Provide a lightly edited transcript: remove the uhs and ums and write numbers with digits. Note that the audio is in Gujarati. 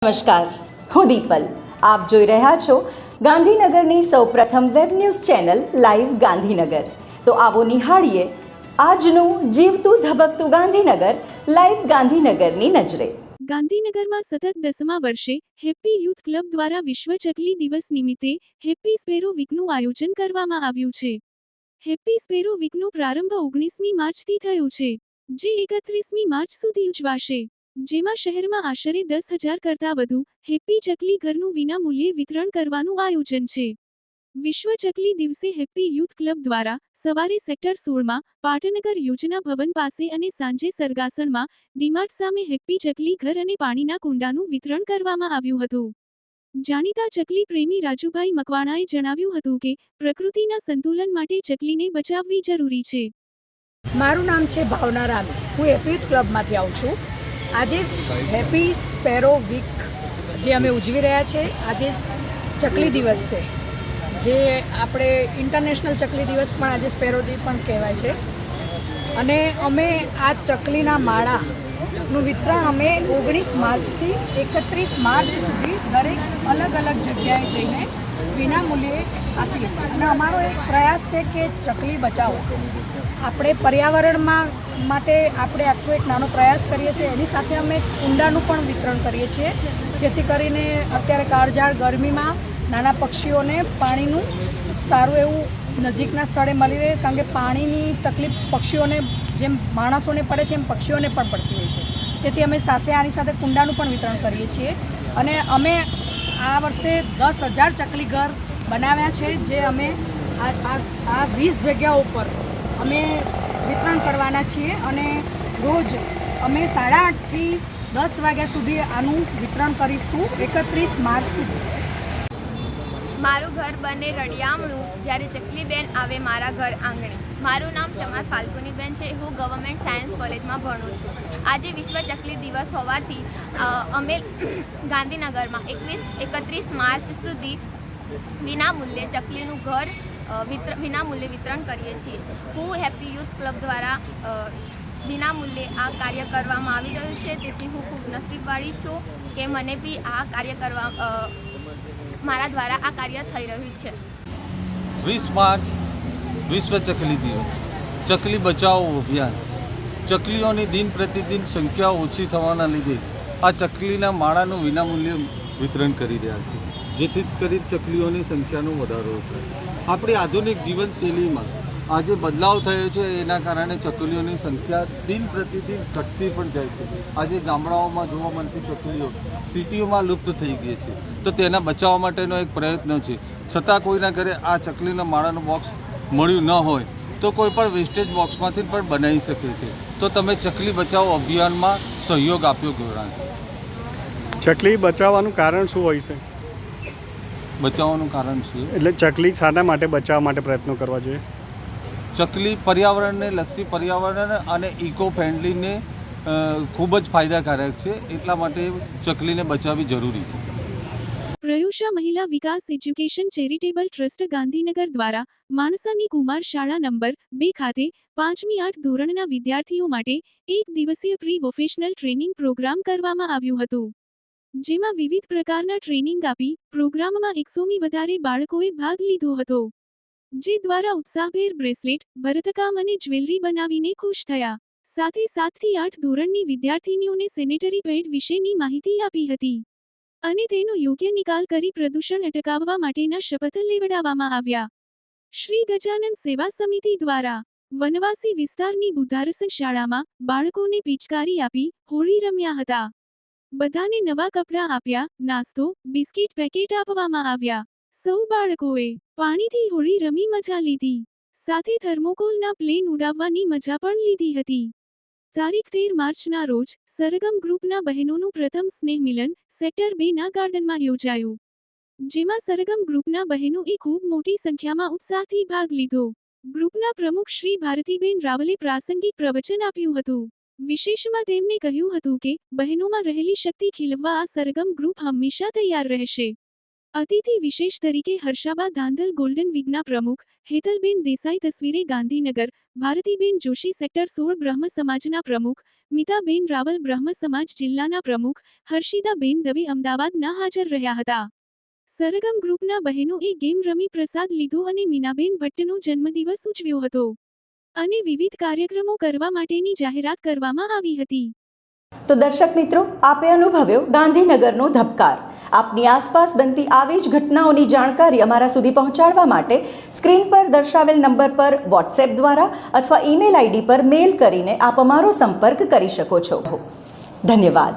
નમસ્કાર, હું દીપલ. આપ જોઈ રહ્યા છો ગાંધીનગરની સૌપ્રથમ web news channel live Gandhinagar. તો આવો નિહાળીએ આજનું જીવતું ધબકતું ગાંધીનગર લાઈવ ગાંધીનગરની નજરે. ગાંધીનગરમાં સતત 10મા વર્ષે હેપ્પી યુથ ક્લબ દ્વારા વિશ્વ ચકલી દિવસ નિમિત્તે હેપ્પી સ્પેરો વીકનું આયોજન કરવામાં આવ્યું છે. હેપ્પી સ્પેરો વીકનો પ્રારંભ 19મી માર્ચથી થયો છે, જે 31મી માર્ચ સુધી ઉજવાશે. જેમાં શહેરમાં આશરે 10,000 કરતાં વધુ હેપ્પી ચકલી ઘરનું વિનામૂલ્યે વિતરણ કરવાનું આયોજન છે. વિશ્વ ચકલી દિવસે હેપ્પી યુથ ક્લબ દ્વારા સવારે સેક્ટર 16માં પાટનગર યોજના ભવન પાસે અને સાંજે સરગાસણમાં ડીમાર્ટ સામે હેપ્પી ચકલી ઘર અને પાણીના કુંડાનું વિતરણ કરવામાં આવ્યું હતું. જાણીતા ચકલી પ્રેમી રાજુભાઈ મકવાણાએ જણાવ્યું હતું કે પ્રકૃતિના સંતુલન માટે ચકલીને બચાવવી જરૂરી છે. મારું નામ છે ભાવના રામી. હું હેપ્પી યુથ ક્લબમાંથી આવું છું. આજે હેપ્પી સ્પેરો વીક જે અમે ઉજવી રહ્યા છે, આજે ચકલી દિવસ છે, જે આપણે ઇન્ટરનેશનલ ચકલી દિવસ પણ આજે સ્પેરો ડી પણ કહેવાય છે. અને અમે આ ચકલીના માળાનું વિતરણ અમે 19 માર્ચથી 31 માર્ચ સુધી દરેક અલગ અલગ જગ્યાએ જઈને વિનામૂલ્યે આપીએ છીએ. અને અમારો એક પ્રયાસ છે કે ચકલી બચાવો. આપણે પર્યાવરણમાં માટે આપણે આટલો એક નાનો પ્રયાસ કરીએ છીએ. એની સાથે અમે કુંડાનું પણ વિતરણ કરીએ છીએ, જેથી કરીને અત્યારે કાળઝાળ ગરમીમાં નાના પક્ષીઓને પાણીનું સારું એવું નજીકના સ્થળે મળી રહે, કારણ કે પાણીની તકલીફ પક્ષીઓને જેમ માણસોને પડે છે એમ પક્ષીઓને પણ પડતી હોય છે. જેથી અમે આની સાથે કુંડાનું પણ વિતરણ કરીએ છીએ. અને અમે આ વર્ષે 10,000 ચકલી ઘર બનાવ્યા છે, જે અમે આ 20 જગ્યાઓ પર અમે વિતરણ કરવાના છીએ. અને રોજ અમે 8:30થી 10 વાગ્યા સુધી આનું વિતરણ કરીશું, 31 માર્ચ સુધી. મારું ઘર બને રળિયામણું, જ્યારે ચકલીબેન આવે મારા ઘર આંગણે. મારું નામ ચમાર ફાલ્ગુનીબેન છે. હું ગવર્મેન્ટ સાયન્સ કોલેજમાં ભણું છું. આજે વિશ્વ ચકલી દિવસ હોવાથી અમે ગાંધીનગરમાં 31 માર્ચ સુધી વિનામૂલ્યે ચકલીનું ઘર વિનામૂલ્યે વિતરણ કરીએ છીએ. હું હેપ્પી યુથ ક્લબ દ્વારા વિનામૂલ્યે આ કાર્ય કરવામાં આવી રહ્યું છે, તેથી હું ખૂબ નસીબવાળી છું કે મને બી આ કાર્ય કરવા મારા દ્વારા આ કાર્ય થઈ રહ્યું છે. 20 માર્ચ વિશ્વ ચકલી દિવસ, ચકલી બચાવો અભિયાન. ચકલીઓની દિન પ્રતિદિન સંખ્યા ઓછી થવાના લીધે આ ચકલીના માળાનું વિનામૂલ્યે વિતરણ કરી રહ્યા છે, જેથી કરી ચકલીઓની સંખ્યાનો વધારો થાય. આપણી આધુનિક જીવનશૈલીમાં આજે બદલાવ થયો છે, એના કારણે ચકલીઓની સંખ્યા દિન પ્રતિદિન ઘટતી પણ જાય છે. આજે ગામડાઓમાં જોવા મળતી ચકલીઓ સિટીઓમાં લુપ્ત થઈ ગઈ છે, તો તેના બચાવવા માટેનો એક પ્રયત્ન છે. છતાં કોઈના ઘરે આ ચકલીના માળાનું બોક્સ મળ્યું ન હોય તો કોઈ પણ વેસ્ટેજ બોક્સમાંથી પણ બનાવી શકે છે. તો તમે ચકલી બચાવો અભિયાનમાં સહયોગ આપ્યો ગણાશે. ચકલી બચાવવાનું કારણ શું હોય છે? બચાવવાનું કારણ છે એટલે ચકલી શાના માટે બચાવવા માટે પ્રયત્નો કરવા જોઈએ? ચકલી પર્યાવરણને લક્ષી, પર્યાવરણ અને ઇકો ફ્રેન્ડલીને ખૂબ જ ફાયદાકારક છે, એટલા માટે ચકલીને બચાવવી જરૂરી છે. પ્રયુષા મહિલા વિકાસ એજ્યુકેશન ચેરિટેબલ ટ્રસ્ટ ગાંધીનગર દ્વારા માણસાની કુમાર શાળા નંબર 2 ખાતે 5મી 8 ધોરણના વિદ્યાર્થીઓ માટે એક દિવસીય પ્રી વોકેશનલ ટ્રેનિંગ પ્રોગ્રામ કરવામાં આવ્યું હતું, જેમાં વિવિધ પ્રકારના ટ્રેનિંગ આપી પ્રોગ્રામમાં 100મી વધારે બાળકોએ ભાગ લીધો હતો, જે દ્વારા ઉત્સાહભેર બ્રેસલેટ, ભરતકામ અને જ્વેલરી બનાવીને ખુશ થયા. સાથે 7થી 8 ધોરણની વિદ્યાર્થીનીઓને સેનેટરી પેડ વિશેની માહિતી આપી હતી અને તેનો યોગ્ય નિકાલ કરી પ્રદૂષણ અટકાવવા માટેના શપથ લેવડાવવામાં આવ્યા. શ્રી ગજાનન સેવા સમિતિ દ્વારા વનવાસી વિસ્તારની બુદ્ધારસ શાળામાં બાળકોને પિચકારી આપી હોળી રમ્યા હતા. બધાને નવા કપડાં આપ્યા, નાસ્તો, બિસ્કિટ પેકેટ આપવામાં આવ્યા. સૌ બાળકોએ પાણીથી હોળી રમી મજા લીધી, સાથે થર્મોકોલના પ્લેન ઉડાવવાની મજા પણ લીધી હતી. તારીખ 13 માર્ચના રોજ સરગમ ગ્રુપના બહેનોનું પ્રથમ સ્નેહ મિલન સેક્ટર 2ના ગાર્ડનમાં યોજાયું, જેમાં સરગમ ગ્રુપના બહેનોએ ખૂબ મોટી સંખ્યામાં ઉત્સાહથી ભાગ લીધો. ગ્રુપના પ્રમુખ શ્રી ભારતીબેન રાવલે પ્રાસંગિક પ્રવચન આપ્યું હતું. વિશેષમાં તેમણે કહ્યું હતું કે બહેનોમાં રહેલી શક્તિ ખીલવવા આ સરગમ ગ્રુપ હંમેશા તૈયાર રહેશે. અતિથિ વિશેષ તરીકે હર્ષાબા ધાંધલ ગોલ્ડન વીકના પ્રમુખ, હેતલબેન દેસાઈ તસવીરે ગાંધીનગર, ભારતીબેન જોશી સેક્ટર 16 બ્રહ્મ સમાજના પ્રમુખ, મિતાબેન રાવલ બ્રહ્મ સમાજ જિલ્લાના પ્રમુખ, હર્ષિદાબેન દવે અમદાવાદના હાજર રહ્યા હતા. સરગમ ગ્રુપના બહેનોએ ગેમ રમી પ્રસાદ લીધો અને મીનાબેન ભટ્ટનો જન્મદિવસ ઉજવ્યો હતો અને વિવિધ કાર્યક્રમો કરવા માટેની જાહેરાત કરવામાં આવી હતી. તો દર્શક મિત્રો, આપે અનુભવ્યો ગાંધીનગરનો ધબકાર. આપની આસપાસ બનતી આવી જ ઘટનાઓની જાણકારી અમારા સુધી પહોંચાડવા માટે સ્ક્રીન પર દર્શાવેલ નંબર પર વોટ્સએપ દ્વારા અથવા ઈમેલ આઈડી પર મેલ કરીને આપ અમારો સંપર્ક કરી શકો છો. ધન્યવાદ.